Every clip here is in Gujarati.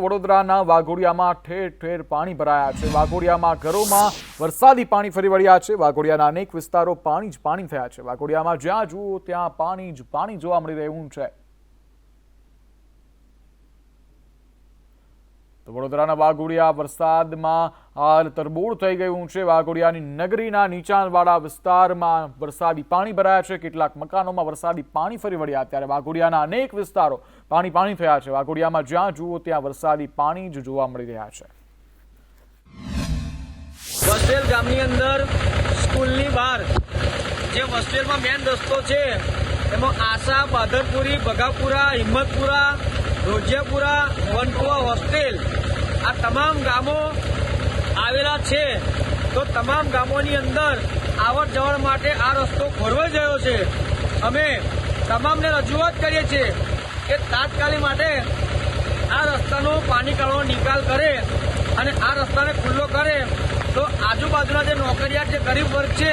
વડોદરાના વાઘોડિયામાં ઠેર ઠેર પાણી ભરાયા છે। વાઘોડિયામાં ઘરોમાં વરસાદી પાણી ફરી વળ્યા છે। વાઘોડિયાના અનેક વિસ્તારો પાણી જ પાણી થયા છે। વાઘોડિયામાં જ્યાં જુઓ ત્યાં પાણી જ પાણી જોવા મળી રહ્યું છે। તો વડોદરાના વાઘોડિયા વરસાદમાં હાલ તરબોળ થઈ ગયું છે। વાઘોડિયાની નગરીના નીચાણવાળા વિસ્તારમાં વરસાદી પાણી ભરાયા છે। કેટલાક મકાનોમાં વરસાદી પાણી ફરી વળ્યા ત્યારે વાઘોડિયાના અનેક વિસ્તારો પાણી પાણી થયા છે। વાઘોડિયામાં જ્યાં જુઓ ત્યાં વરસાદી પાણી જ જોવા મળી રહ્યા છે। વસ્ત્રેલ ગામની અંદર સ્કૂલની બહાર જે વસ્ત્રેલમાં મેન રસ્તો છે એમાં આશા, બાદરપુરી, બગાપુરા, હિંમતપુરા, રોજિયાપુરા, વનકુવા, હોસ્ટેલ આ તમામ ગામો આવેલા છે। તો તમામ ગામોની અંદર આવર જવર માટે આ રસ્તો ખોરવાઈ ગયો છે। અમે તમામને રજૂઆત કરીએ છીએ કે તાત્કાલિક માટે આ રસ્તાનો પાણી કાઢવાનો નિકાલ કરે અને આ રસ્તાને ખુલ્લો કરે તો આજુબાજુના જે નોકરિયાત જે ગરીબ વર્ગ છે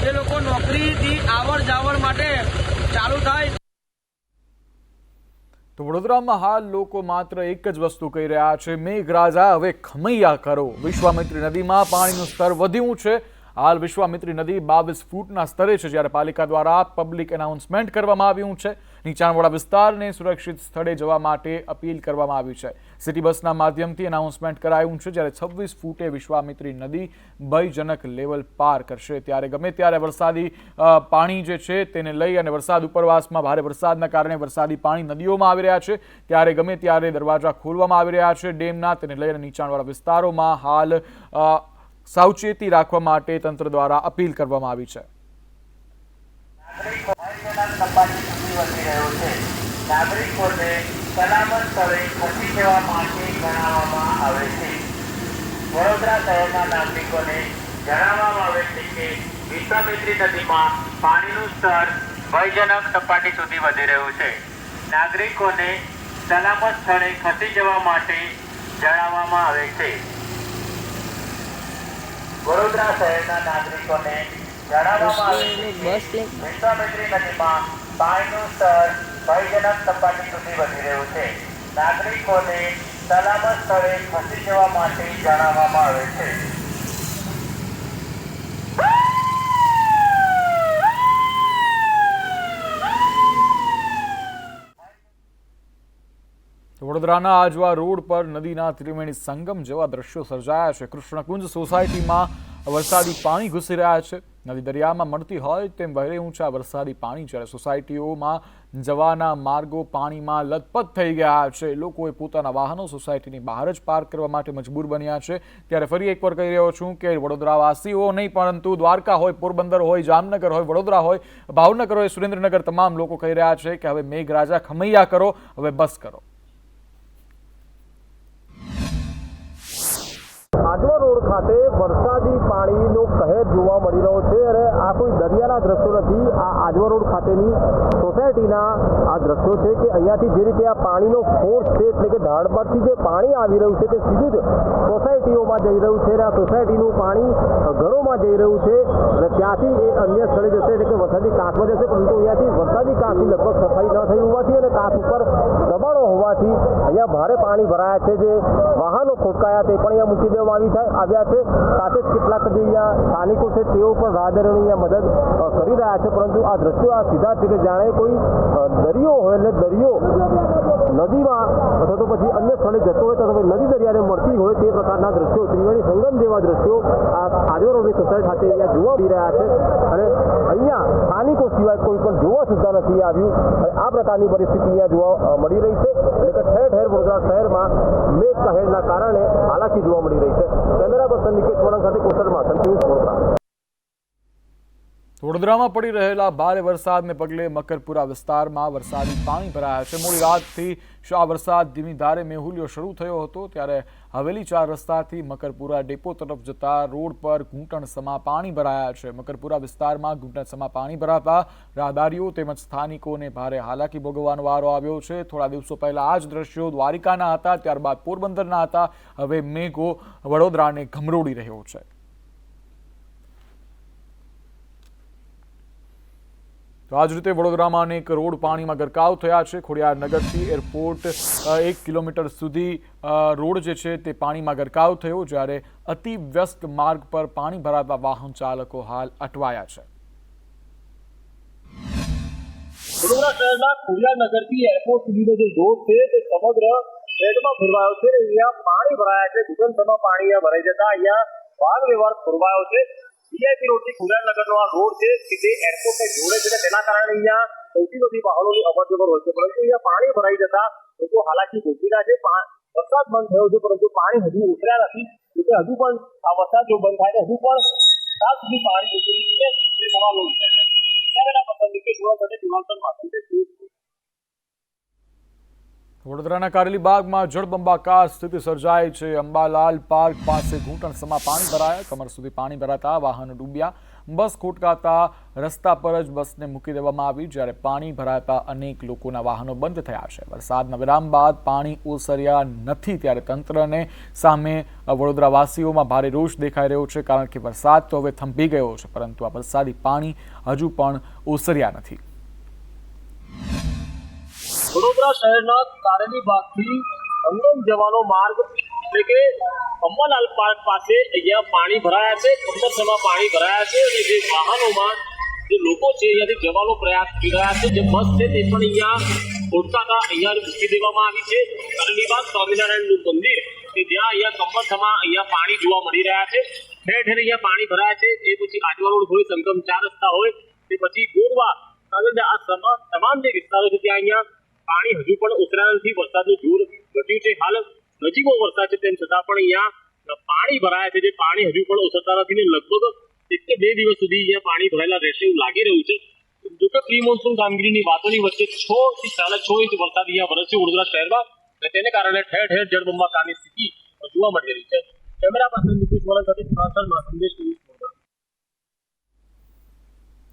એ લોકો નોકરીથી આવર જાવર માટે ચાલુ થાય। તો વડોદરામાં હાલ લોકો માત્ર એક જ વસ્તુ કહી રહ્યા છે, મેઘરાજા હવે ખમૈયા કરો। વિશ્વામિત્રી નદીમાં પાણીનું સ્તર વધ્યું છે। હાલ વિશ્વામિત્રી નદી 22 ફૂટના સ્તરે છે, જ્યારે પાલિકા દ્વારા પબ્લિક એનાઉન્સમેન્ટ કરવામાં આવ્યું છે। નીચાણવાળા વિસ્તારને સુરક્ષિત સ્થળે જવા માટે અપીલ કરવામાં આવી છે। સિટી બસના માધ્યમથી એનાઉન્સમેન્ટ કરાયું છે, જ્યારે 26 ફૂટે વિશ્વામિત્રી નદી ભયજનક લેવલ પાર કરશે। ત્યારે ગમે ત્યારે વરસાદી પાણી જે છે તેને લઈ અને વરસાદ ઉપરવાસમાં ભારે વરસાદના કારણે વરસાદી પાણી નદીઓમાં આવી રહ્યા છે। ત્યારે ગમે ત્યારે દરવાજા ખોલવામાં આવી રહ્યા છે ડેમના, તેને લઈ અને નીચાણવાળા વિસ્તારોમાં હાલ સાવચેતી રાખવા માટે તંત્ર દ્વારા અપીલ કરવામાં આવી છે। નાગરિકોને સલામત સ્થળે ખસી જવા માટે જણાવવામાં આવે છે। વડોદરા શહેરના નાગરિકોને જણાવવામાં આવે છે કે વિશ્વામિત્રી નદીમાં પાણીનું સ્તર ભયજનક સપાટી સુધી વધી રહ્યું છે। નાગરિકોને સલામત સ્થળે ખસી જવા માટે જણાવવામાં આવે છે। વડોદરા શહેરના નાગરિકોને જણાવવામાં આવે છે કે વિશ્વામિત્રી નદીમાં પાણીનું સ્તર ભયજનક સપાટી સુધી વધી રહ્યું છે। નાગરિકોને સલામત સ્થળે ખસી જવા માટે જણાવવામાં આવે છે। વડોદરાના આજવા રોડ પર નદીના ત્રિવેણી સંગમ જેવા દ્રશ્યો સર્જાયા છે। કૃષ્ણકુંજ સોસાયટીમાં વરસાદી પાણી ઘૂસી રહ્યા છે। નદી દરિયામાં મળતી હોય તેમ વહી રહ્યું છે આ વરસાદી પાણી, જ્યારે સોસાયટીઓમાં જવાના માર્ગો પાણીમાં લથપથ થઈ ગયા છે। લોકોએ પોતાના વાહનો સોસાયટીની બહાર જ પાર્ક કરવા માટે મજબૂર બન્યા છે। ત્યારે ફરી એકવાર કહી રહ્યો છું કે વડોદરાવાસીઓ નહીં, પરંતુ દ્વારકા હોય, પોરબંદર હોય, જામનગર હોય, વડોદરા હોય, ભાવનગર હોય, સુરેન્દ્રનગર, તમામ લોકો કહી રહ્યા છે કે હવે મેઘરાજા ખમૈયા કરો, હવે બસ કરો। આજવા રોડ ખાતે વરસાદી પાણીનો કહેર જોવા મળી રહ્યો છે અને આ કોઈ દરિયાના દ્રશ્યો નથી, આ આજવા રોડ ખાતેની સોસાયટીના આ દ્રશ્યો છે કે અહીંયાથી જે રીતે આ પાણીનો ફોર્સ છે, એટલે કે ઢાળ પરથી જે પાણી આવી રહ્યું છે તે સીધું જ સોસાયટીઓમાં જઈ રહ્યું છે અને આ સોસાયટીનું પાણી ઘરોમાં જઈ રહ્યું છે અને ત્યાંથી એ અન્ય સ્થળે જશે, એટલે કે વરસાદી કાંસમાં જશે, પરંતુ અહીંયાથી વરસાદી કાંસની લગભગ સફાઈ ન થઈ હોવાથી અને કાંસ ઉપર દબાણો હોવાથી અહીંયા ભારે પાણી ભરાયા છે। જે વાહનો ખોટકાયા તે પણ અહીંયા મૂકી દેવામાં આવ્યા છે। સાથે જ કેટલાક જે અહીંયા સ્થાનિકો છે તેઓ પણ રાહદારીઓની અહીંયા મદદ કરી રહ્યા છે, પરંતુ આ દ્રશ્યો આ સીધા છે કે જાણે કોઈ દરિયો હોય, એટલે દરિયો નદીમાં અથવા તો પછી અન્ય સ્થળે જતો હોય તો નદી દરિયાને મળતી હોય તે પ્રકારના દ્રશ્યો, ત્રિવેણી સંગમ જેવા દ્રશ્યો આ આજવા રોડની સોસાયટી ખાતે અહીંયા જોવા મળી રહ્યા છે અને અહીંયા સ્થાનિકો સિવાય કોઈ પણ જોવા સુદ્ધા નથી આવ્યું। આ પ્રકારની પરિસ્થિતિ અહીંયા જોવા મળી રહી છે, એટલે કે ઠેર ઠેર વડોદરા શહેરમાં મેઘ કહેરના કારણે હાલાકી જોવા મળી રહી છે। કેમેરા પર્સન નિકેશ વણંગ સાથે કોસરમાં સંતોષ વડોદરા। વડોદરામાં પડી રહેલા ભારે વરસાદને પગલે મકરપુરા વિસ્તારમાં વરસાદી પાણી ભરાયા છે। મોડી રાતથી આ વરસાદ ધીમી ધારે મેહુલિયો શરૂ થયો હતો, ત્યારે હવેલી 4 રસ્તાથી મકરપુરા ડેપો તરફ જતા રોડ પર ઘૂંટણસમા પાણી ભરાયા છે। મકરપુરા વિસ્તારમાં ઘૂંટણસમા પાણી ભરાતા રાહદારીઓ તેમજ સ્થાનિકોને ભારે હાલાકી ભોગવવાનો વારો આવ્યો છે। થોડા દિવસો પહેલા આ જ દ્રશ્યો દ્વારિકાના હતા, ત્યારબાદ પોરબંદરના હતા, હવે મેઘો વડોદરાને ઘમરોડી રહ્યો છે। તો આ જ રીતે વડોદરામાં અનેક રોડ પાણીમાં ગરકાવ થયા છે. ખોડિયારનગરથી એરપોર્ટ 1 કિલોમીટર સુધી રોડ જે છે તે પાણીમાં ગરકાવ થયો, જ્યારે અતિ વ્યસ્ત માર્ગ પર પાણી ભરાતા વાહન ચાલકો હાલ અટવાયા છે. વડોદરા શહેરના ખોડિયારનગરથી એરપોર્ટ સુધીનો જે રોડ છે તે સમગ્ર શહેરમાં ફેરવાયો છે. અહીંયા પાણી ભરાયા છે. ઘૂંટણસમાં પાણી અહીંયા ભરાઈ જતા અહીંયા વાહન વ્યવહાર ખોરવાયો છે. વીઆઈપી રોડથી ખોડિયારનગરનો આ રોડ છે કે તે એરપોર્ટને જોડે છે. તેના કારણે અહીંયા સૌથી બધી વાહનોની અવરજવર હોય છે, પરંતુ અહીંયા પાણી ભરાઈ જતા લોકો હાલાકી ભોગવી રહ્યા છે. વરસાદ બંધ થયો છે, પરંતુ પાણી હજુ ઉતર્યા નથી. એટલે હજુ પણ આ વરસાદ જો બંધ થાય તો હજુ પણ સાત સુધી પાણી ઉતરી છે તે સવાલ ઉઠે છે. વડોદરાના કારેલીબાગમાં જળબંબાકાર સ્થિતિ સર્જાઈ છે. અંબાલાલ પાર્ક પાસે ઘૂંટણસમાં પાણી ભરાયા, કમર સુધી પાણી ભરાતા વાહનો ડૂબ્યા. બસ ખોટકાતા રસ્તા પર જ બસને મૂકી દેવામાં આવી, જ્યારે પાણી ભરાતા અનેક લોકોના વાહનો બંધ થયા છે. વરસાદના વિરામ બાદ પાણી ઓસર્યા નથી, ત્યારે તંત્રને સામે વડોદરાવાસીઓમાં ભારે રોષ દેખાઈ રહ્યો છે, કારણ કે વરસાદ તો હવે થંભી ગયો છે, પરંતુ આ વરસાદી પાણી હજુ પણ ઓસર્યા નથી. વડોદરા શહેરના કારેલીબાગથી અંગમ જવાનો માર્ગ એટલે કે અંબાલાલ પાર્ક પાસે અહીંયા પાણી ભરાયા છે. કમરસમાં પાણી ભરાયા છે અને જે વાહનોમાં જે લોકો છે અહીંયાથી જવાનો પ્રયાસ કરી રહ્યા છે. જે બસ છે તે પણ અહીંયા ખોટકાતા અહીંયા મૂકી દેવામાં આવી છે. કારેલીબાગ સ્વામિનારાયણનું મંદિર કે જ્યાં અહીંયા કમરસમાં અહીંયા પાણી જોવા મળી રહ્યા છે. ઠેર ઠેર અહીંયા પાણી ભરાયા છે. એ પછી આજવા રોડ હોય, સંગમ 4 રસ્તા હોય, તે પછી ગોરવા આ તમામ જે વિસ્તારો છે ત્યાં અહીંયા પાણી હજુ પણ ઉતર્યા નથી. વરસાદનું જોર ઘટ્યું છે. હાલ નજીવો વરસાદ છે, તેમ છતાં પણ અહીંયા પાણી ભરાયા છે. જે પાણી હજુ પણ ઓસરતા નથી ને લગભગ 1 કે 2 દિવસ સુધી અહીંયા પાણી ભરાયેલા રહેશે એવું લાગી રહ્યું છે. જોકે પ્રી મોન્સૂન કામગીરીની વાતોની વચ્ચે 6 થી 6.5 ઇંચ વરસાદ અહીંયા વરસ્યો વડોદરા શહેરમાં, અને તેને કારણે ઠેર ઠેર જળબંબાકારની સ્થિતિ જોવા મળી રહી છે. કેમેરા પર્સન નિકેશ વળન સાથે સંદેશ ન્યૂઝ.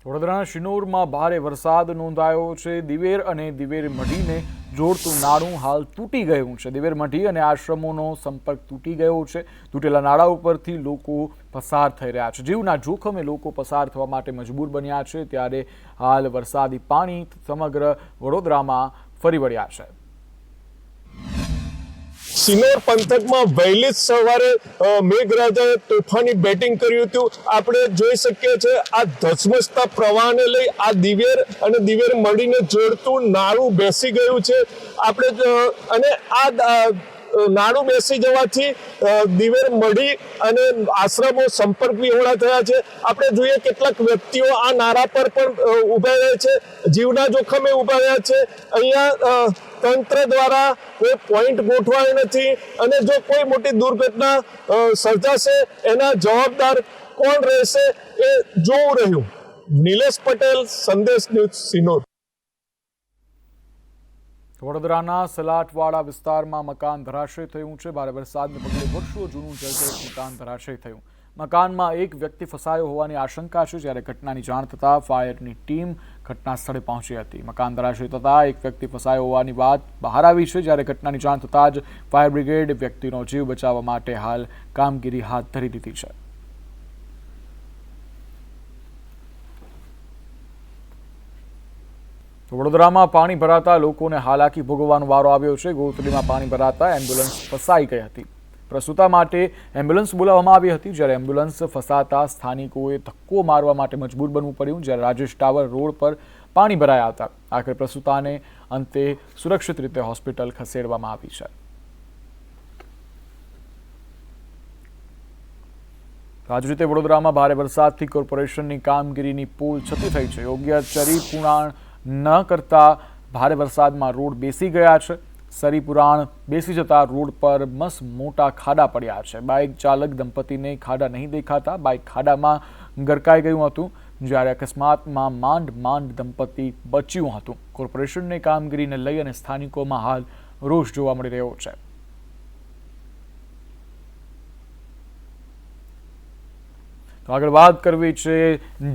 વડોદરાના શિનોરમાં ભારે વરસાદ નોંધાયો છે. દિવેર અને દિવેર મઢીને જોડતું નાળું હાલ તૂટી ગયું છે. દિવેર મઢી અને આશ્રમોનો સંપર્ક તૂટી ગયો છે. તૂટેલા નાળા ઉપરથી લોકો પસાર થઈ રહ્યા છે. જીવના જોખમે લોકો પસાર થવા માટે મજબૂર બન્યા છે, ત્યારે હાલ વરસાદી પાણી સમગ્ર વડોદરામાં ફરી વળ્યા છે. સિનોર પંથકમાં વહેલી સવારે મેઘરાજાએ તોફાની બેટિંગ કર્યું હતું. આપણે જોઈ શકીએ છીએ આ ધસમસતા પ્રવાહને લઈ આ દિવેર અને દિવેર મળીને જોડતું નાળું બેસી ગયું છે. આપણે અને આ નાળું બેસી જવાથી દિવેર મઢી અને આશ્રમો સંપર્ક વિહોણા થયા છે. આપણે જોઈએ કેટલાક વ્યક્તિઓ આ નાળા પર પણ ઊભા રહે છે, જીવના જોખમે ઊભા રહ્યા છે. અહીંયા તંત્ર દ્વારા કોઈ પોઈન્ટ ગોઠવાયો નથી, અને જો કોઈ મોટી દુર્ઘટના સર્જાશે એના જવાબદાર કોણ રહેશે એ જોવું રહ્યું. નિલેશ પટેલ, સંદેશ ન્યૂઝ, સિનોર. વડોદરાના સલાટવાડા વિસ્તારમાં મકાન ધરાશય થયું છે. ભારે વરસાદને પગલે વર્ષો જૂનું જર્જરિત મકાન ધરાશય થયું. મકાનમાં એક વ્યક્તિ ફસાયો હોવાની આશંકા છે, જ્યારે ઘટનાની જાણ થતાં ફાયરની ટીમ ઘટના સ્થળે પહોંચી હતી. મકાન ધરાશય થતાં એક વ્યક્તિ ફસાયો હોવાની વાત બહાર આવી છે, જ્યારે ઘટનાની જાણ થતાં જ ફાયર બ્રિગેડ વ્યક્તિનો જીવ બચાવવા માટે હાલ કામગીરી હાથ ધરી દીધી છે. વડોદરામાં પાણી ભરાતા લોકોને હાલાકી ભોગવવાનો વારો આવ્યો છે. ગોત્રીમાં પાણી ભરાતા એમ્બ્યુલન્સ ફસાઈ ગઈ હતી. પ્રસૂતા માટે એમ્બ્યુલન્સ બોલાવવામાં આવી હતી, જ્યારે એમ્બ્યુલન્સ ફસાતા સ્થાનિકોએ ધક્કો મારવા માટે મજબૂર બનવું પડ્યું, જ્યારે રાજેશ ટાવર રોડ પર પાણી ભરાયા હતા. આખરે પ્રસૂતાને અંતે સુરક્ષિત રીતે હોસ્પિટલ ખસેડવામાં આવી છે. આ જ રીતે વડોદરામાં ભારે વરસાદથી કોર્પોરેશનની કામગીરીની પોલ છતી થઈ છે. યોગ્ય ચરી પુરાણ ન કરતા ભારે વરસાદમાં રોડ બેસી ગયા છે. સરી પુરાણ બેસી જતા રોડ પર મોટા ખાડા પડ્યા છે. બાઇક ચાલક દંપતીને ખાડા નહીં દેખાતા બાઇક ખાડામાં ગરકાઈ ગયું હતું, જ્યારે અકસ્માતમાં માંડ દંપતી બચ્યું હતું. કોર્પોરેશનની કામગીરીને લઈ અને સ્થાનિકોમાં હાલ રોષ જોવા મળી રહ્યો છે. તો આગળ વાત કરવી છે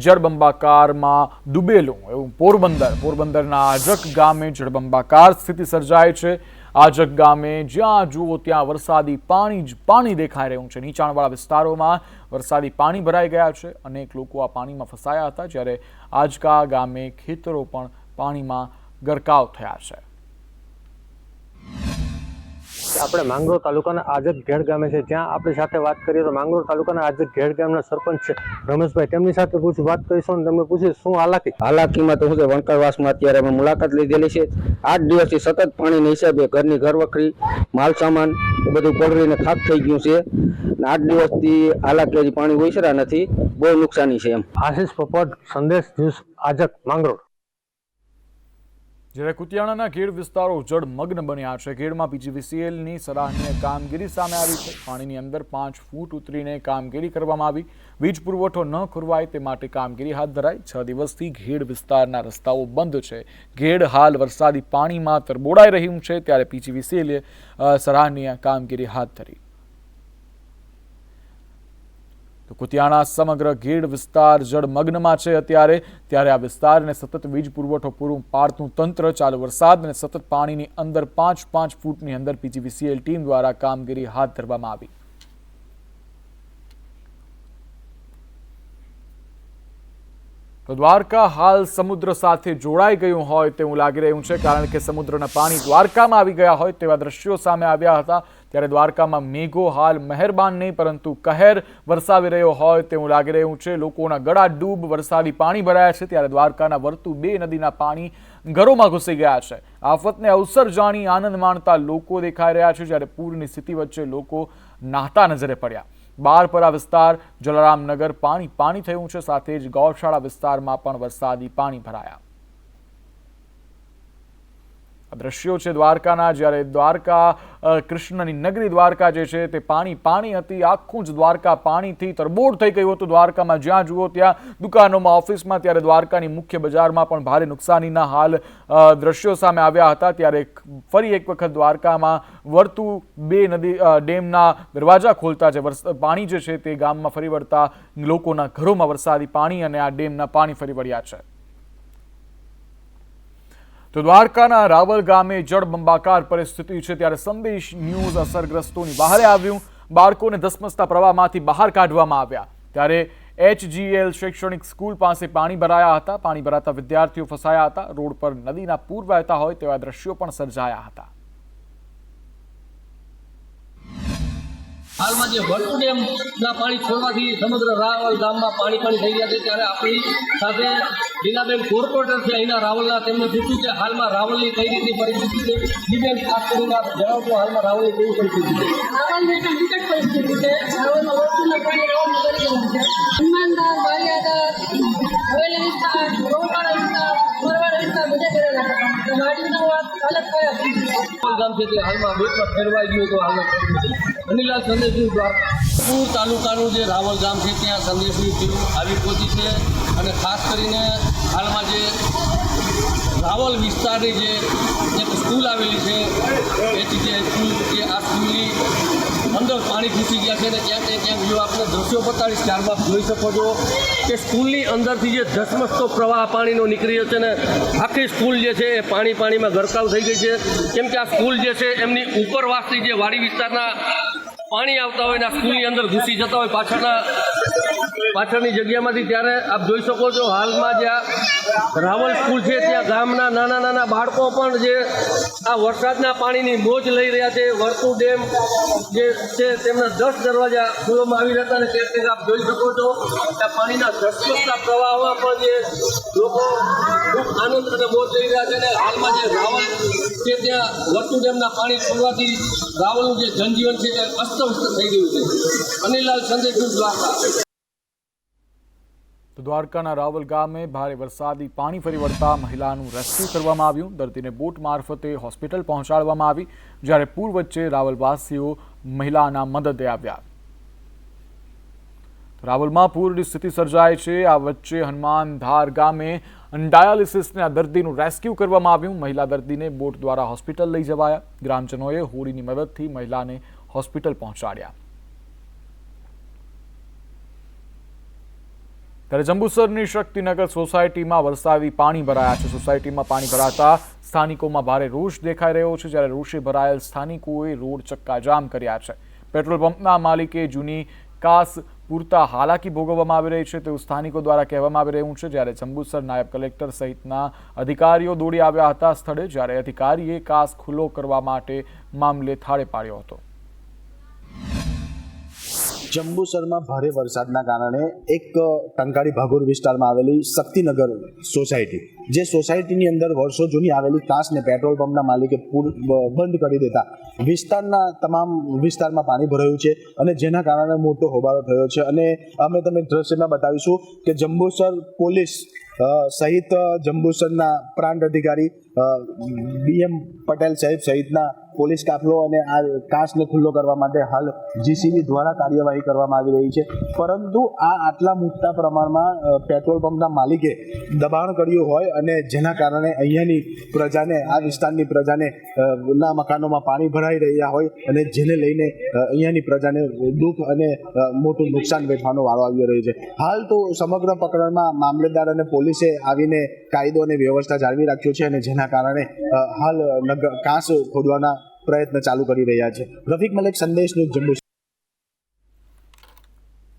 જળબંબાકારમાં ડૂબેલું એવું પોરબંદરના આજક ગામે જળબંબાકાર સ્થિતિ સર્જાય છે. આજક ગામે જ્યાં જુઓ ત્યાં વરસાદી પાણી જ પાણી દેખાઈ રહ્યું છે। નીચાણવાળા વિસ્તારોમાં વરસાદી પાણી ભરાઈ ગયા છે। અનેક લોકો આ પાણીમાં ફસાયા હતા, જ્યારે આજકા ગામે ખેતરો પણ પાણીમાં ગરકાવ થયા છે। આપણે માંગરોળ તાલુકાના આજક ઘેડ ગામે છે, જ્યાં આપણી સાથે વાત કરીએ તો માંગરોળ તાલુકાના આજક ઘેડ ગામના સરપંચ છે રમેશભાઈ, તેમની સાથે વાત કરીશું અને તમને પૂછીશું શું હાલાકીમાં તો શું છે, વણકરવાસમાં અત્યારે અમે મુલાકાત લીધેલી છે। 8 દિવસથી સતત પાણીના હિસાબે ઘરની ઘરવખરી માલ સામાન બધું પલળીને ખાક થઈ ગયું છે। 8 દિવસથી હાલાકી પાણી ઓસરા નથી, બહુ નુકસાની છે એમ। આશીષ પોપટ, સંદેશ ન્યૂઝ, આજક માંગરોળ। જ્યારે કુતિયાણાના ઘેડ વિસ્તારો જળમગ્ન બન્યા છે। ઘેડમાં પીજીવીસીએલની સરાહનીય કામગીરી સામે આવી છે। પાણીની અંદર 5 ફૂટ ઉતરીને કામગીરી કરવામાં આવી। વીજ પુરવઠો ન ખોરવાય તે માટે કામગીરી હાથ ધરાઈ। 6 દિવસથી ઘેડ વિસ્તારના રસ્તાઓ બંધ છે। ઘેડ હાલ વરસાદી પાણીમાં તરબોળાઈ રહ્યું છે, ત્યારે પીજીવીસીએલે સરાહનીય કામગીરી હાથ ધરી। તો કુતિયાણા સમગ્ર ઘેડ વિસ્તાર જળમગ્નમાં છે ત્યારે આ વિસ્તારને સતત વીજ પુરવઠો પૂરું પાડતું તંત્ર ચાલુ વરસાદ અને સતત પાણીની અંદર 5 ફૂટની અંદર પીજીવીસીએલ ટીમ દ્વારા કામગીરી હાથ ધરવામાં આવી। તો દ્વારકા હાલ સમુદ્ર સાથે જોડાઈ ગયું હોય તેવું લાગી રહ્યું છે, કારણ કે સમુદ્રના પાણી દ્વારકામાં આવી ગયા હોય તેવા દ્રશ્યો સામે આવ્યા હતા। ત્યારે દ્વારકામાં મેઘો હાલ મહેરબાન નહીં પરંતુ કહેર વરસાવી રહ્યો હોય તેવું લાગી રહ્યું છે। લોકોના ગળા ડૂબ વરસાદી પાણી ભરાયા છે, ત્યારે દ્વારકાના વર્તુ 2 નદીના પાણી ઘરોમાં ઘૂસી ગયા છે। આફતને અવસર જાણી આનંદ માણતા લોકો દેખાઈ રહ્યા છે, જ્યારે પૂરની સ્થિતિ વચ્ચે લોકો નાહતા નજરે પડ્યા। બારપરા વિસ્તાર, જલારામનગર પાણી થયું છે, સાથે જ ગૌશાળા વિસ્તારમાં પણ વરસાદી પાણી ભરાયા। દ્રશ્યો છે દ્વારકાના, જ્યારે દ્વારકા કૃષ્ણની નગરી દ્વારકા જે છે તે પાણી હતી। આખું જ દ્વારકા પાણીથી તરબોળ થઈ ગયું હતું। દ્વારકામાં જ્યાં જુઓ ત્યાં દુકાનોમાં, ઓફિસમાં, ત્યારે દ્વારકાની મુખ્ય બજારમાં પણ ભારે નુકસાનીના હાલ દ્રશ્યો સામે આવ્યા હતા। ત્યારે ફરી એક વખત દ્વારકામાં વર્તુ 2 નદી ડેમના દરવાજા ખોલતા જે પાણી જે છે તે ગામમાં ફરી વળતા લોકોના ઘરોમાં વરસાદી પાણી અને આ ડેમના પાણી ફરી વળ્યા છે। તો દ્વારકાના રાવલ ગામે જળબંબાકાર પરિસ્થિતિ છે, ત્યારે સંદેશ ન્યૂઝ અસરગ્રસ્તોની બહારે આવ્યું। બાળકોને ધસમસતા પ્રવાહમાંથી બહાર કાઢવામાં આવ્યા, ત્યારે HGL શૈક્ષણિક સ્કૂલ પાસે પાણી ભરાયા હતા। પાણી ભરાતા વિદ્યાર્થીઓ ફસાયા હતા। રોડ પર નદીના પૂર વહેતા હોય તેવા દ્રશ્યો પણ સર્જાયા હતા। હાલમાં જે વર્તુ ડેમના પાણી છોડવાથી સમગ્ર રાવલ ગામમાં પાણી થઈ ગયા છે, ત્યારે આપણી સાથે લીલાબેન કોર્પોરેટર છે અહીંના રાવલના, તેમને પૂછ્યું કે હાલમાં રાવલની કઈ રીતની પરિસ્થિતિ છે। લીબેન, ખાસ કરીને આપ જણાવજો હાલમાં રાવલની કેવી પરિસ્થિતિ છે? રાવલની તો વિકટ પરિસ્થિતિ છે। રાવલમાં વર્તુના પાણી રાવલમાં કરી ગયું છે। હનુમાનદાર, બારિયાદાર, હવેલી વિસ્તાર, રોકાણા વિસ્તાર, પરવાડ વિસ્તાર બધે ભરેલા છે। તો માટીનો વાત અલગ થયા છે। ગામ છે તે હાલમાં બેટમાં ફેરવાઈ ગયું તો હાલમાં અનિલાલ સંદેશની પૂર તાલુકાનું જે રાવલ ગામ છે ત્યાં સંદેશની ટીમ આવી પહોંચી છે, અને ખાસ કરીને હાલમાં જે રાવલ વિસ્તારની જે એક સ્કૂલ આવેલી છે HGL સ્કૂલ, જે આ સ્કૂલની અંદર પાણી ઘૂસી ગયા છે, અને ક્યાંક જો આપણે દ્રશ્યો બતાવીશ ત્યારબાદ જોઈ શકો છો કે સ્કૂલની અંદરથી જે ધસમસતો પ્રવાહ પાણીનો નીકળી રહ્યો છે, ને આખી સ્કૂલ જે છે એ પાણીમાં ગરકાવ થઈ ગઈ છે। કેમ કે આ સ્કૂલ જે છે એમની ઉપરવાસથી જે વાડી વિસ્તારના પાણી આવતા હોય ને આ સ્કૂલની અંદર ઘૂસી જતા હોય પાછળની જગ્યામાંથી। ત્યારે આપ જોઈ શકો છો હાલમાં જે આ રાવલ સ્કૂલ છે ત્યાં ગામના નાના બાળકો પણ જે આ વરસાદના પાણીની મોજ લઈ રહ્યા છે। વર્તુ ડેમ જે છે તેમના 10 દરવાજા ખોલવામાં આવી રહ્યા હતા, અને તે આપ જોઈ શકો છો આ પાણીના ધસમસતા પ્રવાહમાં પણ જે લોકો ખૂબ આનંદ અને મોજ લઈ રહ્યા છે। અને હાલમાં જે રાવલ છે ત્યાં વર્તુ ડેમના પાણી છોડવાથી રાવલનું જે જનજીવન છે તે અસ્તવ્યસ્ત થઈ ગયું છે। અનિલાલ સંદેશ દ્વારકા। તો દ્વારકાના રાવલ ગામે ભારે વરસાદી પાણી ફરી વળતા મહિલાનું રેસ્ક્યુ કરવામાં આવ્યું। દર્દીને બોટ મારફતે હોસ્પિટલ પહોંચાડવામાં આવી, જ્યારે પૂર વચ્ચે રાવલવાસીઓ મહિલાના મદદે આવ્યા। રાવલમાં પૂરની સ્થિતિ સર્જાય છે। આ વચ્ચે હનુમાનધાર ગામે ડાયાલિસિસના દર્દીનું રેસ્ક્યુ કરવામાં આવ્યું। મહિલા દર્દીને બોટ દ્વારા હોસ્પિટલ લઈ જવાયા। ગ્રામજનોએ હોડીની મદદથી મહિલાને હોસ્પિટલ પહોંચાડ્યા। ત્યારે જંબુસરની શક્તિનગર સોસાયટીમાં વરસાદી પાણી ભરાયા છે. સોસાયટીમાં પાણી ભરાતા સ્થાનિકોમાં ભારે રોષ દેખાઈ રહ્યો છે, જ્યારે રોષે ભરાયેલ સ્થાનિકોએ રોડ ચક્કાજામ કર્યા છે. પેટ્રોલ પંપના માલિકે જૂની કાસ પૂરતા હાલાકી ભોગવવામાં આવી રહી છે તેવું સ્થાનિકો દ્વારા કહેવામાં આવી રહ્યું છે. જ્યારે જંબુસર નાયબ કલેક્ટર સહિતના અધિકારીઓ દોડી આવ્યા હતા સ્થળે, જ્યારે અધિકારીએ કાસ ખુલ્લો કરવા માટે મામલે થાળે પાડ્યો હતો. જંબુસરમાં ભારે વરસાદના કારણે એક ટંકારી ભાગોર વિસ્તારમાં આવેલી શક્તિનગર સોસાયટી, જે સોસાયટીની અંદર વર્ષો જૂની આવેલી કાસને પેટ્રોલ પંપના માલિકે બંધ કરી દેતા વિસ્તારના તમામ વિસ્તારમાં પાણી ભરાયું છે અને જેના કારણે મોટો હોબાળો થયો છે. અને અમે તમે દ્રશ્યમાં બતાવીશું કે જંબુસર પોલીસ સહિત જંબુસરના પ્રાંત અધિકારી BM પટેલ સાહેબ સહિતના પોલીસ કાફલો અને આ કાચને ખુલ્લો કરવા માટે હાલ જીસીબી દ્વારા કાર્યવાહી કરવામાં આવી રહી છે. પરંતુ આ આટલા મોટા પ્રમાણમાં પેટ્રોલ પંપના માલિકે દબાણ કર્યું હોય અને જેના કારણે અહીંયાની પ્રજાને, આ વિસ્તારની પ્રજાને ના મકાનોમાં પાણી ભરાઈ રહ્યા હોય અને જેને લઈને અહીંયાની પ્રજાને દુઃખ અને મોટું નુકસાન વેઠવાનો વારો આવી રહ્યો છે. હાલ તો સમગ્ર પ્રકરણમાં મામલતદાર અને પોલીસે આવીને કાયદો અને વ્યવસ્થા જાળવી રાખ્યો છે અને જેના કારણે હાલ કાચ ખોદવાના પ્રયત્ન ચાલુ કરી રહ્યા છે. રફીક મલિક, સંદેશ ન્યૂઝ, જંબુ.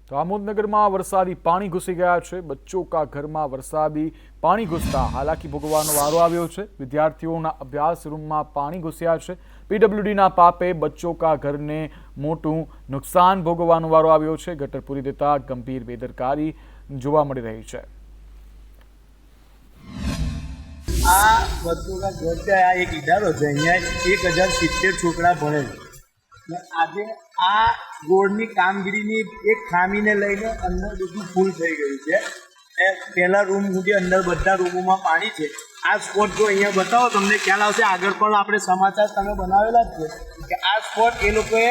તો આમોદનગરમાં વરસાદી પાણી ઘૂસી ગયા છે. બચ્ચો કા ઘરમાં વરસાદી પાણી ઘૂસતા હાલાકી ભોગવવાનો વારો આવ્યો છે. વિદ્યાર્થીઓના અભ્યાસ રૂમમાં પાણી ઘૂસ્યા છે. PWDના પાપે બચ્ચો કા ઘરને મોટું નુકસાન ભોગવવાનો વારો આવ્યો છે. ગટર પૂરી દેતા ગંભીર બેદરકારી જોવા મળી રહી છે. આ વસ્તુના ઘર છે, આ એક ઇદારો છે, અહીંયા 1070 છોકરા ભણે છે. આજે આ રોડની કામગીરીની એક ખામીને લઈને અંદર બધું ફૂલ થઈ ગયું છે. પહેલા રૂમ સુધી અંદર બધા રૂમોમાં પાણી છે. આ સ્પોટ જો અહીંયા બતાવો તમને ખ્યાલ આવશે. આગળ પણ આપણે સમાચાર તમે બનાવેલા જ છે કે આ સ્પોટ એ લોકોએ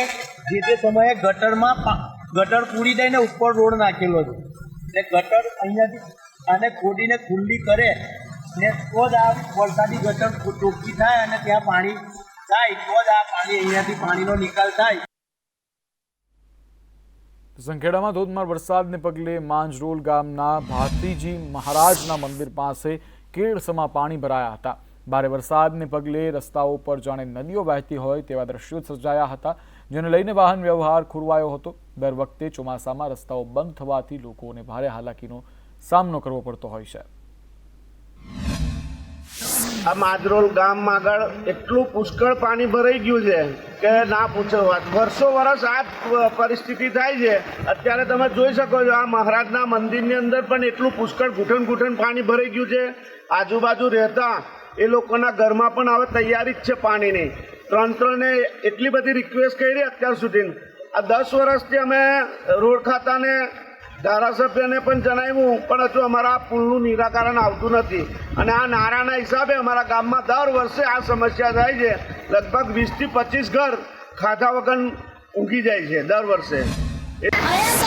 જે તે સમયે ગટર પૂરી દઈને ઉપર રોડ નાખેલો છે. એટલે ગટર અહીંયાથી આને ખોડીને ખુલ્લી કરે ને તો જ આ વરસાદી ગટર ચોખ્ખી થાય અને ત્યાં પાણી જાય તો જ આ પાણી અહીંયાથી પાણીનો નિકાલ થાય. સંખેડામાં ધોધમાર વરસાદને પગલે માંજરોલ ગામના ભાતીજી મહારાજના મંદિર પાસે કેળસમાં પાણી ભરાયા હતા. ભારે વરસાદને પગલે રસ્તાઓ પર જાણે નદીઓ વહેતી હોય તેવા દ્રશ્યો સર્જાયા હતા, જેને લઈને વાહન વ્યવહાર ખોરવાયો હતો. દર વખતે ચોમાસામાં રસ્તાઓ બંધ થવાથી લોકોને ભારે હાલાકીનો સામનો કરવો પડતો હોય છે. આ માજરોલ ગામમાં આગળ એટલું પુષ્કળ પાણી ભરાઈ ગયું છે કે ના પૂછો વાત. વર્ષો વર્ષ આ પરિસ્થિતિ થાય છે. અત્યારે તમે જોઈ શકો છો આ મહારાજના મંદિરની અંદર પણ એટલું પુષ્કળ ઘૂંટણ પાણી ભરાઈ ગયું છે. આજુબાજુ રહેતા એ લોકોના ઘરમાં પણ હવે તૈયારી જ છે પાણીની. તંત્રને એટલી બધી રિક્વેસ્ટ કરી અત્યાર સુધી. આ 10 વર્ષથી અમે રોડ ખાતાને, ધારાસભ્યને પણ જણાવ્યું, પણ હજુ અમારા પુલનું નિરાકરણ આવતું નથી. અને આ નારાના હિસાબે અમારા ગામમાં દર વર્ષે આ સમસ્યા થાય છે. લગભગ 20 થી 25 ઘર ખાધા વગર ઊંઘી જાય છે દર વર્ષે.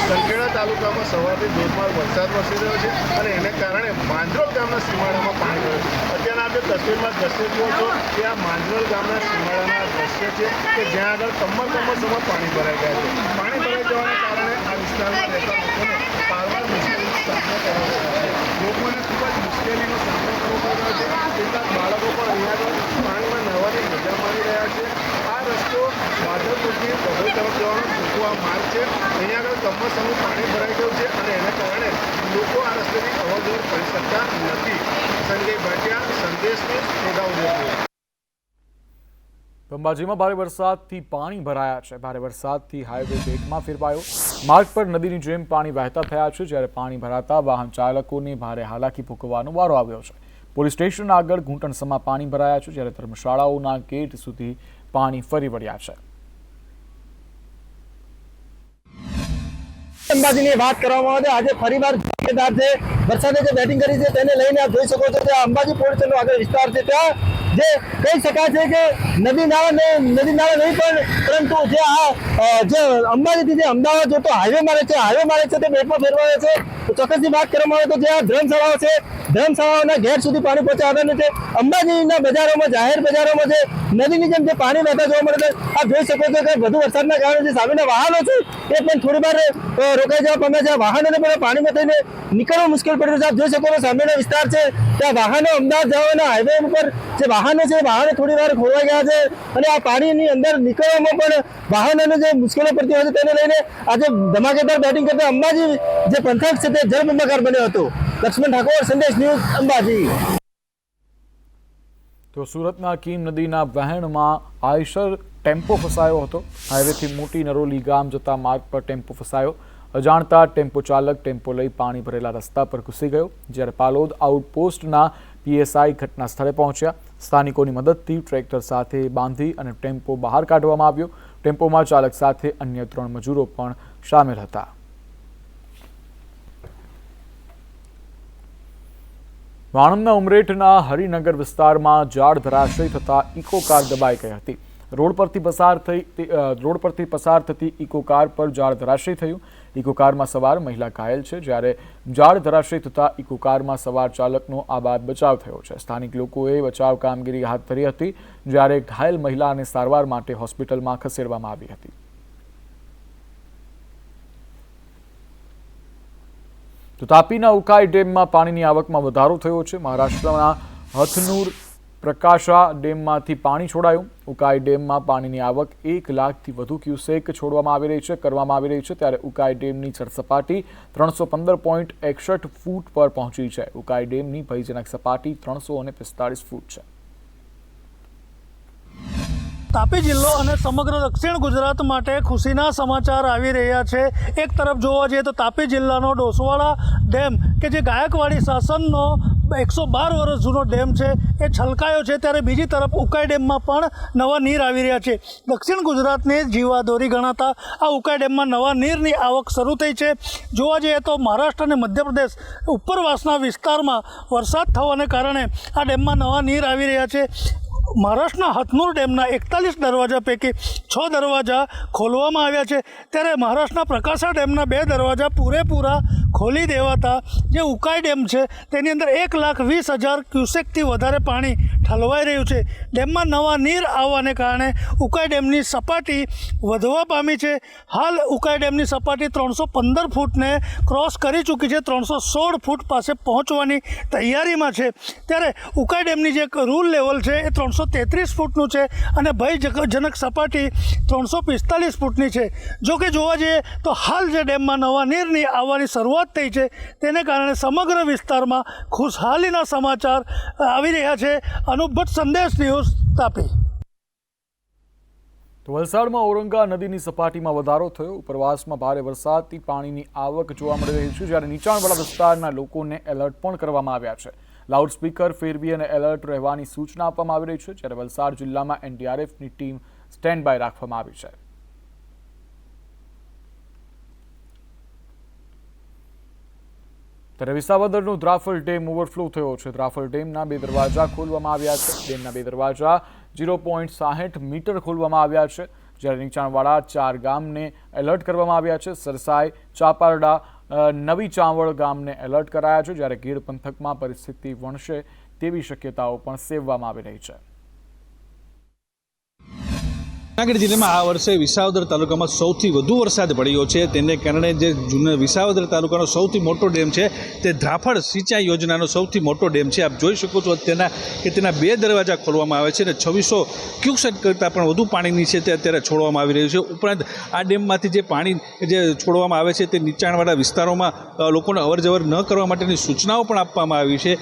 સંખેડા તાલુકામાં સવારથી ધોધમાર વરસાદ વરસી રહ્યો છે અને એને કારણે માંજરોલ ગામના સીમાડામાં પાણી ગયું છે. અત્યારના આપણે તસવીરમાં દ્રશ્ય જુઓ છો કે આ માંજરોલ ગામના સીમાડાના દ્રશ્ય છે કે જ્યાં આગળ કમરમાં પાણી ભરાઈ ગયા છે. પાણી ભરાઈ જવાના કારણે આ વિસ્તારમાં રહેતા લોકોને પારવાર મુશ્કેલીનો સામનો કરવો પડ્યો છે. લોકોને ખૂબ જ મુશ્કેલીનો સામનો કરવો પડ્યો છે. કેટલાક બાળકો પણ અહીંયા આગળ પાણીમાં નહાવાની મજા માણી રહ્યા છે. આ રસ્તો માધવપુરથી બગોઈ તરફ જવાનો ટૂંકો આ માર્ગ છે. અહીંયા આગળ કમરસમનું પાણી ભરાઈ ગયું છે અને એને કારણે લોકો આ રસ્તેથી અવરજવર કરી શકતા નથી. સંજય ભાટિયા, સંદેશ ન્યૂઝ, છોટાઉદેપુર. અંબાજીમાં ભારે વરસાદથી પાણી ભરાયા છે. ભારે વરસાદથી હાઈવે બેટમાં ફેરવાયો. માર્ગ પર નદીની જેમ પાણી વહેતા થયા છે, જ્યારે પાણી ભરાતા વાહન ચાલકોને ભારે હાલાકી ભોગવવાનો વારો આવ્યો છે. પોલીસ સ્ટેશન આગળ ઘૂંટણસમાં પાણી ભરાયા છે, જ્યારે ધર્મશાળાઓના ગેટ સુધી પાણી ફરી વળ્યા છે. અંબાજીની વાત કરવામાં આવે આજે ફરીવાર જોરદાર છે. વરસાદે જે બેટિંગ કરી છે તેને લઈને આપ જોઈ શકો છો કે અંબાજી પોલીસ સ્ટેશનનો આગળ વિસ્તાર છે ત્યાં જે કહી શકાય છે કે નદી નાળા નહીં પરંતુ જે અંબાજીથી જે અમદાવાદ જતો હાઈવે મારે છે તે બેટમાં ફેરવાયો છે. તો ચોક્કસની વાત કરવામાં આવે તો જે આ ધર્મશાળાઓ છે ધર્મશાળાઓના ઘેર સુધી પાણી પહોંચાડવાનું છે. અંબાજીના બજારોમાં જાહેર બજારોમાં જે નદીની જેમ જે પાણી વહેતા જોવા મળે છે. આપ જોઈ શકો છો કે વધુ વરસાદના કારણે જે સામેના વાહનો છે એ પણ થોડી વાર રોકાઈ જવા પામ્યા છે. વાહનોને પણ પાણીમાં થઈને નીકળવું મુશ્કેલ પડી રહ્યું છે. આપ જોઈ શકો છો સામેનો વિસ્તાર છે ત્યાં વાહનો અમદાવાદ જવાના હાઈવે ઉપર જે વાહનો છે વાહનો થોડી વાર ખોરવાઈ ગયા છે અને આ પાણીની અંદર નીકળવામાં પણ વાહનોને જે મુશ્કેલી પડતી હોય છે તેને લઈને આજે ધમાકેદાર બેટિંગ કરતા અંબાજી જે પંથક છે તે જળબંબાકાર બન્યો હતો. લક્ષ્મણ ઠાકોર, સંદેશ ન્યૂઝ, અંબાજી. તો સુરતના કીમ નદીના વહેણમાં આયશર ટેમ્પો ફસાયો હતો. હાઈવેથી મોટી નરોલી ગામ જતા માર્ગ પર ટેમ્પો ફસાયો. અજાણતા ટેમ્પો ચાલક ટેમ્પો લઈ પાણી ભરેલા રસ્તા પર ઘૂસી ગયો. જ્યારે પાલોદ આઉટપોસ્ટના PSI ઘટના સ્થળે પહોંચ્યા. સ્થાનિકોની મદદથી ટ્રેક્ટર સાથે બાંધી અને ટેમ્પો બહાર કાઢવામાં આવ્યો. ટેમ્પોમાં ચાલક સાથે અન્ય 3 મજૂરો પણ સામેલ હતા. વાણંદના ઉમરેઠના હરિનગર વિસ્તારમાં ઝાડ ધરાશયી થતા ઇકો કાર દબાઈ ગઈ હતી. રોડ પરથી પસાર થતી ઇકો કાર પર ઝાડ ધરાશયી થયું. ઇકો કારમાં સવાર મહિલા ઘાયલ છે, જ્યારે ઝાડ ધરાશયી થતા ઇકો કારમાં સવાર ચાલકનો આબાદ બચાવ થયો છે. સ્થાનિક લોકોએ બચાવ કામગીરી હાથ ધરી હતી, જ્યારે ઘાયલ મહિલાને સારવાર માટે હોસ્પિટલમાં ખસેડવામાં આવી હતી. તો તાપીના ઉકાઈ ડેમમાં પાણીની આવકમાં વધારો થયો છે. મહારાષ્ટ્રના હથનુર પ્રકાશા ડેમમાંથી પાણી છોડાયું. ઉકાઈ ડેમમાં પાણીની આવક 1 લાખથી વધુ ક્યુસેક કરવામાં આવી રહી છે. ત્યારે ઉકાઈ ડેમની જળસપાટી 315.61 ફૂટ પર પહોંચી છે. ઉકાઈ ડેમની ભયજનક સપાટી 345 ફૂટ છે. તાપી જિલ્લો અને સમગ્ર દક્ષિણ ગુજરાત માટે ખુશીના સમાચાર આવી રહ્યા છે. એક તરફ જોવા જઈએ તો તાપી જિલ્લાનો ડોસવાડા ડેમ કે જે ગાયકવાડી શાસનનો 112 વર્ષ જૂનો ડેમ છે એ છલકાયો છે, ત્યારે બીજી તરફ ઉકાઈ ડેમમાં પણ નવા નીર આવી રહ્યા છે. દક્ષિણ ગુજરાતની જીવાદોરી ગણાતા આ ઉકાઈ ડેમમાં નવા નીરની આવક શરૂ થઈ છે. જોવા જઈએ તો મહારાષ્ટ્ર અને મધ્યપ્રદેશ ઉપરવાસના વિસ્તારમાં વરસાદ થવાને કારણે આ ડેમમાં નવા નીર આવી રહ્યા છે. મહારાષ્ટ્રના હથનુર ડેમના 41 દરવાજા પૈકી 6 દરવાજા ખોલવામાં આવ્યા છે, ત્યારે મહારાષ્ટ્રના પ્રકાશા ડેમના 2 દરવાજા પૂરેપૂરા ખોલી દેવાતા જે ઉકાઈ ડેમ છે તેની અંદર 1,20,000 ક્યુસેકથી વધારે પાણી ઠલવાઈ રહ્યું છે. ડેમમાં નવા નીર આવવાને કારણે ઉકાઈ ડેમની સપાટી વધવા પામી છે. હાલ ઉકાઈ ડેમની સપાટી 315 ફૂટને ક્રોસ કરી ચૂકી છે, 316 ફૂટ પાસે પહોંચવાની તૈયારીમાં છે. ત્યારે ઉકાઈ ડેમની જે રૂલ લેવલ છે એ 333 ફૂટનું છે અને ભયજનક સપાટી 345 ફૂટની છે. જો કે જોવા જઈએ તો હાલ જે ડેમમાં નવા નીરની આવવાની શરૂઆત થઈ છે તેને કારણે સમગ્ર વિસ્તારમાં ખુશહાલીના સમાચાર આવી રહ્યા છે. અનુપ ભટ્ટ, સંદેશ ન્યૂઝ, તાપી. તો વલસાડમાં ઔરંગા નદીની સપાટીમાં વધારો થયો. ઉપરવાસમાં ભારે વરસાદથી પાણીની આવક જોવા મળી રહી છે, જ્યારે નીચાણવાળા વિસ્તારના લોકોને એલર્ટ પણ કરવામાં આવ્યા છે. લાઉડસ્પીકર ફેરવી અને એલર્ટ રહેવાની સૂચના આપવામાં આવી રહી છે, જ્યારે વલસાડ જિલ્લામાં NDRFની ટીમ સ્ટેન્ડ બાય રાખવામાં આવી છે. ત્યારે વિસાવદરનો દ્રાફલ ડેમ ઓવરફ્લો થયો છે. દ્રાફલ ડેમના 2 દરવાજા ખોલવામાં આવ્યા છે. ડેમના 2 દરવાજા 0.60 મીટર ખોલવામાં આવ્યા છે, જ્યારે નીચાણવાળા 4 ગામને એલર્ટ કરવામાં આવ્યા છે. સરસાઈ, ચાપારડા, નવી ચાવડ ગામને એલર્ટ કરાયા છે, જ્યારે ગીર પંથકમાં પરિસ્થિતિ વણશે તેવી શક્યતાઓ પણ સેવવામાં આવી રહી છે. જૂનાગઢ જિલ્લામાં આ વર્ષે વિસાવદર તાલુકામાં સૌથી વધુ વરસાદ પડ્યો છે. તેને કારણે જે વિસાવદર તાલુકાનો સૌથી મોટો ડેમ છે તે દ્રાફળ સિંચાઈ યોજનાનો સૌથી મોટો ડેમ છે. આપ જોઈ શકો છો તેના 2 દરવાજા ખોલવામાં આવે છે અને 2600 ક્યુસેક કરતાં પણ વધુ પાણીની છે તે અત્યારે છોડવામાં આવી રહ્યું છે. ઉપરાંત આ ડેમમાંથી જે પાણી જે છોડવામાં આવે છે તે નીચાણવાળા વિસ્તારોમાં લોકોને અવરજવર ન કરવા માટેની સૂચનાઓ પણ આપવામાં આવી છે.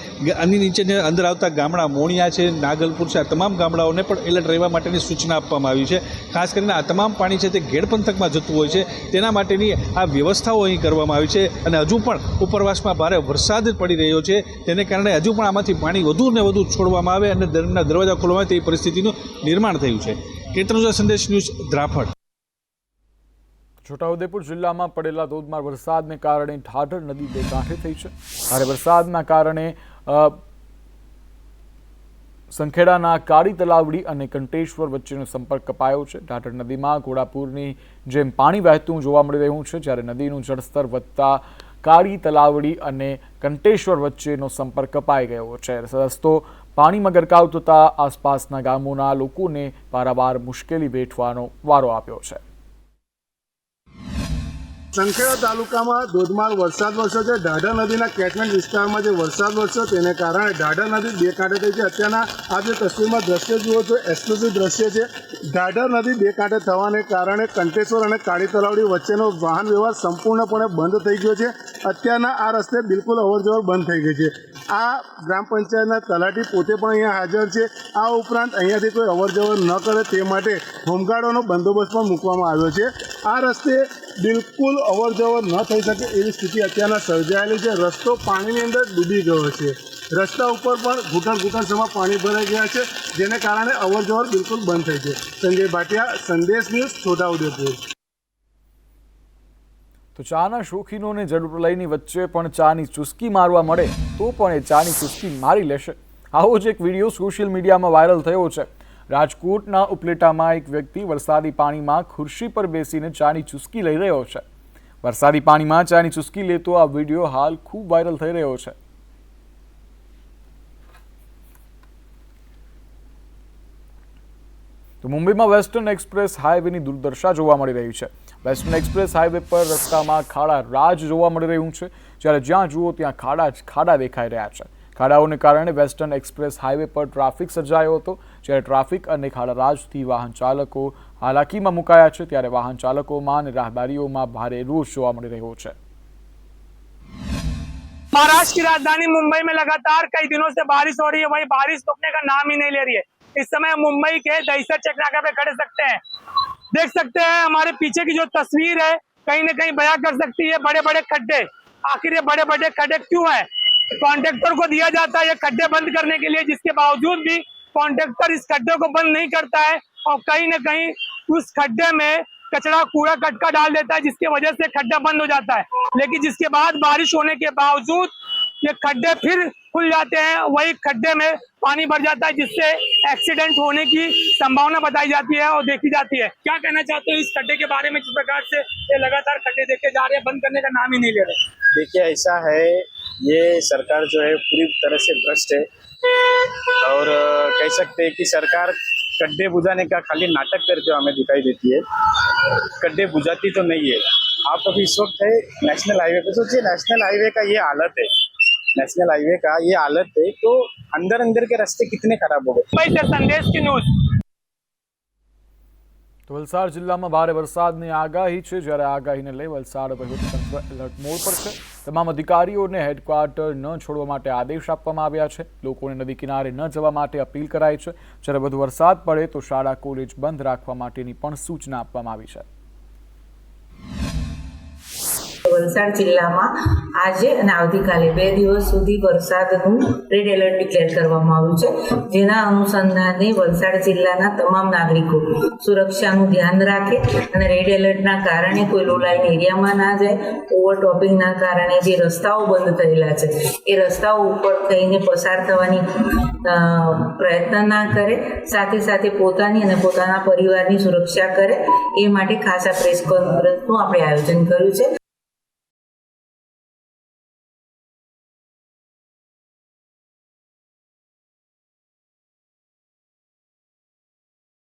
આની નીચે અંદર આવતા ગામડા મોણિયા છે, નાગલપુર છે, આ તમામ ગામડાઓને પણ એલર્ટ રહેવા માટેની સૂચના આપવામાં આવી છે. ખાસ કરીને આ તમામ પાણી છે તે ઘેડ પંથકમાં જતું હોય છે, તેના માટેની આ વ્યવસ્થાઓ અહીં કરવામાં આવી છે. અને હજુ પણ ઉપરવાસમાં ભારે વરસાદ પડી રહ્યો છે, તેને કારણે હજુ પણ આમાંથી પાણી વધુ ને વધુ છોડવામાં આવે અને ડેમના દરવાજા ખોલવામાં આવે તેવી પરિસ્થિતિનું નિર્માણ થયું છે. કેતનજા, સંદેશ ન્યૂઝ, દ્રાફળ. છોટાઉદેપુર જિલ્લામાં પડેલા ધોધમાર વરસાદને કારણે ઢાઢર નદી 2 કાંઠે થઈ છે. ભારે વરસાદના કારણે સંખેડાના કાળી તલાવડી અને કંટેશ્વર વચ્ચેનો સંપર્ક કપાયો છે. ઢાઢર નદીમાં ઘોડાપુરની જેમ પાણી વહેતું જોવા મળી રહ્યું છે, જ્યારે નદીનું જળસ્તર વધતા કાળી તલાવડી અને કંટેશ્વર વચ્ચેનો સંપર્ક કપાઈ ગયો છે. રસ્તો પાણીમાં ગરકાવ થતાં આસપાસના ગામોના લોકોને પારાવાર મુશ્કેલી વેઠવાનો વારો આવ્યો છે. સંખેડા તાલુકામાં ધોધમાર વરસાદ વરસ્યો છે. ઢાઢર નદીના કેચમેન્ટ વિસ્તારમાં જે વરસાદ વરસ્યો તેને કારણે ઢાઢર નદી બે કાંઠે થઈ છે. અત્યારના આ જે તસવીરમાં દ્રશ્ય જુઓ છો એક્સક્લુઝિવ દ્રશ્ય છે. ઢાઢર નદી બે કાંઠે થવાને કારણે કંટેશ્વર અને કાળી તલાવડી વચ્ચેનો વાહન વ્યવહાર સંપૂર્ણપણે બંધ થઈ ગયો છે. અત્યારના આ રસ્તે બિલકુલ અવરજવર બંધ થઈ ગઈ છે. આ ગ્રામ પંચાયતના તલાટી પોતે પણ અહીંયા હાજર છે. આ ઉપરાંત અહીંયાથી કોઈ અવરજવર ન કરે તે માટે હોમગાર્ડોનો બંદોબસ્ત પણ મૂકવામાં આવ્યો છે. આ રસ્તે બિલકુલ અવરજવર ન થઈ શકે એવી સ્થિતિ અત્યારના સર્જાયેલી છે. રસ્તો પાણીની અંદર ડૂબી ગયો છે. રસ્તા ઉપર પણ ઘૂંટણ પાણી ભરાઈ ગયા છે, જેને કારણે અવરજવર બિલકુલ બંધ થઈ છે. સંજય ભાટિયા, સંદેશ ન્યૂઝ, છોટાઉદેપુર. તો ચાના શોખીનોને જળપ્રલયની વચ્ચે પણ ચાની ચુસ્કી મારવા મળે તો પણ એ ચાની ચુસ્કી મારી લેશે. આવો જ એક વિડીયો સોશિયલ મીડિયામાં વાયરલ થયો છે. રાજકોટના ઉપલેટામાં એક વ્યક્તિ વરસાદી પાણીમાં ખુરશી પર બેસીને ચાની ચુસ્કી લઈ રહ્યો છે. વરસાદી પાણીમાં ચાની ચુસ્કી લેતો આ વિડીયો હાલ ખૂબ વાયરલ થઈ રહ્યો છે. તો મુંબઈમાં વેસ્ટર્ન એક્સપ્રેસ હાઈવેની દુર્દશા જોવા મળી રહી છે. વેસ્ટર્ન એક્સપ્રેસ હાઈવે પર રસ્તામાં ખાડા રાજ જોવા મળી રહ્યું છે, જ્યારે જ્યાં જુઓ ત્યાં ખાડા દેખાઈ રહ્યા છે. ખાડાઓને કારણે વેસ્ટર્ન એક્સપ્રેસ હાઈવે પર ટ્રાફિક સર્જાયો હતો, જ્યારે ટ્રાફિક અને ખાડા રાજથી વાહન ચાલકો હાલાકીમાં મુકાયા છે, ત્યારે વાહન ચાલકોમાં અને રાહદારીઓમાં ભારે રોષ જોવા મળી રહ્યો છે. महाराष्ट्र की राजधानी मुंबई में लगातार कई दिनों से बारिश हो रही है, वहीं बारिश रुकने का नाम ही नहीं ले रही है. इस समय मुंबई के दहिसर चेक नाका पे खड़े सकते हैं, देख सकते हैं हमारे पीछे की जो तस्वीर है कहीं न कहीं बयां कर सकती है बड़े बड़े खड्डे. आखिर ये बड़े बड़े खड्डे क्यों है? कॉन्ट्रैक्टर को दिया जाता है ये खड्डे बंद करने के लिए, जिसके बावजूद भी कॉन्ट्रैक्टर इस खड्डे को बंद नहीं करता है और कहीं न कहीं उस खड्डे में कचरा कूड़ा कटका डाल देता है, जिसकी वजह से खड्डा बंद हो जाता है. लेकिन जिसके बाद बारिश होने के बावजूद ये खड्डे फिर खुल जाते हैं, वही खड्डे में पानी भर जाता है, जिससे एक्सीडेंट होने की संभावना बताई जाती है और देखी जाती है. क्या कहना चाहते हो इस खड्डे के बारे में, जिस प्रकार से ये लगातार खड्डे देखे जा रहे हैं, बंद करने का नाम ही नहीं ले रहे? देखिए ऐसा है, ये सरकार जो है पूरी तरह से भ्रष्ट है और कह सकते हैं कि सरकार गड्ढे बुझाने का खाली नाटक करते हुए हमें दिखाई देती है, गड्ढे बुझाती तो नहीं है. आप अभी इस वक्त है नेशनल हाईवे पे, सोचिए नेशनल हाईवे का ये हालत है, नेशनल हाईवे का ये हालत है तो अंदर के रास्ते कितने खराब हो गए. संदेश की न्यूज़. તો વલસાડ જિલ્લામાં ભારે વરસાદની આગાહી છે, જ્યારે આગાહીને લઈ વલસાડ વહીવટીતંત્ર એલર્ટ મોડ પર છે. તમામ અધિકારીઓને હેડક્વાર્ટર ન છોડવા માટે આદેશ આપવામાં આવ્યા છે. લોકોને નદી કિનારે ન જવા માટે અપીલ કરાઈ છે. જ્યારે વધુ વરસાદ પડે તો શાળા કોલેજ બંધ રાખવા માટેની પણ સૂચના આપવામાં આવી છે. વલસાડ જિલ્લામાં આજે અને આવતીકાલે 2 દિવસ સુધી વરસાદનું રેડ એલર્ટ ડિક્લેર કરવામાં આવ્યું છે, જેના અનુસંધાને વલસાડ જિલ્લાના તમામ નાગરિકો સુરક્ષાનું ધ્યાન રાખે અને રેડ એલર્ટના કારણે કોઈ લો લાઇન એરિયામાં ના જાય, ઓવરટોપિંગના કારણે જે રસ્તાઓ બંધ થયેલા છે એ રસ્તાઓ ઉપર થઈને પસાર થવાની પ્રયત્ન ના કરે, સાથે સાથે પોતાની અને પોતાના પરિવારની સુરક્ષા કરે એ માટે ખાસ આ પ્રેસ કોન્ફરન્સનું આપણે આયોજન કર્યું છે.